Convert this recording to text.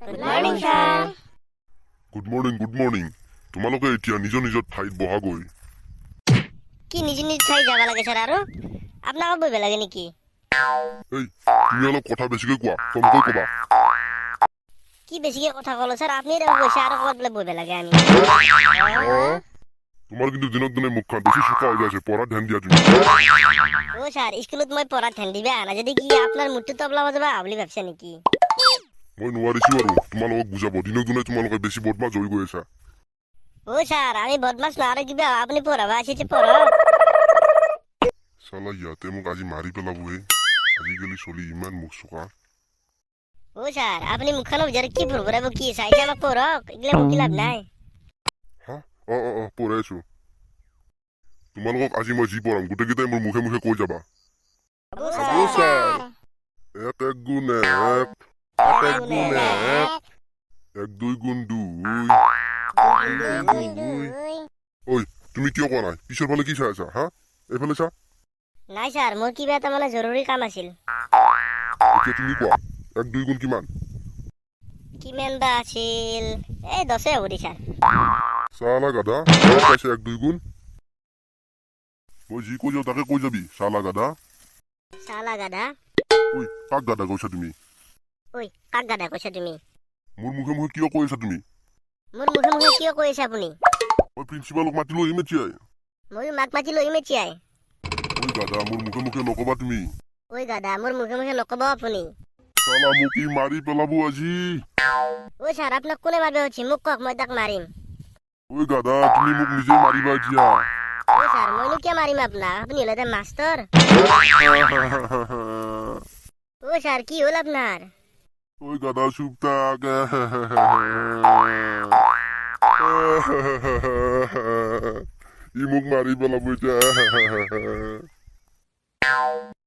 Good morning, sir. Good morning. তোমালোকে এতিয়া নিজৰ নিজৰ ঠাইত বহা গৈ। কি নিজি নিজ ঠাই যাব লাগে স্যাৰ আৰু আপোনাক বহিব লাগে নেকি? এই তুমি অলপ কথা বেছিকৈ কোৱা, কমকৈ ক'বা। কি বেছিকে কথা ক'লো স্যাৰ, আপনি দেখো কৈছে আৰু ক'ত বোলে বহিব লাগে আমি। তোমাৰ কিন্তু দিনক দিনে মুখখন বেছি চোকা হৈ যাইছে, পঢ়াত ধ্যান দিয়া তুমি। ও স্যার, স্কুলত মই পঢ়াত ধ্যান দিবা না যদি কি আপনার মুঠটো তবলা বাজাবা বুলি ভাবছে নেকি? মই নোৱাৰিছো আৰু তোমালোকক বুজাব, দিনক দিনে তোমালোকে বেছি বদমাছ হৈ গৈ আছা। ও স্যার, আমি বদমাছ না আৰু কিবা আপুনি পঢ়াবা আহিছে পঢ়ক। চালা ইয়াতে মোক আজি মাৰি পেলাবহে, আজিকালি চলি ইমান মুখ চোকা। ও স্যাৰ, আপনি মুখখানৰ ভিতৰত কি ভুৰভুৰাব কি চাইছে আমাক পঢ়ক, এগিলা মুখি লাভ নাই। হা পঢ়াইছো। তোমালোকক আজি মই যি পঢ়াম গোটেইকেইটাই মোৰ মুখে মুখে কৈ যাবা। ও স্যার, এক এক গুণ এক, এক গুণ এক, এক দুই গুণ দুই। ঐ তুমি কিয় কোৱা নাই? পিছৰ ফালে কি চাই আছা? হা এইফালে চা। নাই স্যাৰ, মোৰ কিবা এটা মানে জৰুৰী কাম আছিল। এতিয়া তুমি কোৱা, এক দুই গুণ কিমান? কিমান বা আছিল? এই 10 হ'ব দি স্যার। চালা গাধা, পাইছে এক দুই গুণ? মই যি কৈ যাওঁ তাকে কৈ যাবি, চালা গাধা। চালা গাধা। ঐ কাক গাধা কৈছা তুমি? ঐ কাক গাধা কৈছা তুমি? মোৰ মুখে মুখে কিয় কৈ আছা তুমি? মোৰ মুখে মুখে কিয় কৈ আছে আপুনি? মই প্ৰিন্সিপালক মাতিলো ইমেতিয়াই। ময়ো মাক মাতি লৈ মেচিয়াই। ঐ গাধা, মোৰ মুখে মুখে নকবা তুমি। ঐ গাধা, মোৰ মুখে মুখে নকব আপুনি। চালা মোক ই মাৰি পেলাব আজি। ঐ স্যাৰ, আপোনাক কোনে মাৰিব হৈছে মোক কওক, মই তাক মাৰিম। ঐ গাধা, তুমি মোক নিজে মাৰিবা এতিয়া। ঐ স্যাৰ, মইনো কিয় মাৰিম আপোনাক? আপুনি হলে এটা মাষ্টৰ। ঐ স্যাৰ, কি হ'ল আপনাৰ? ঐ গাধা চুপ থাক। ই মোক মাৰি পেলাব এতিয়া।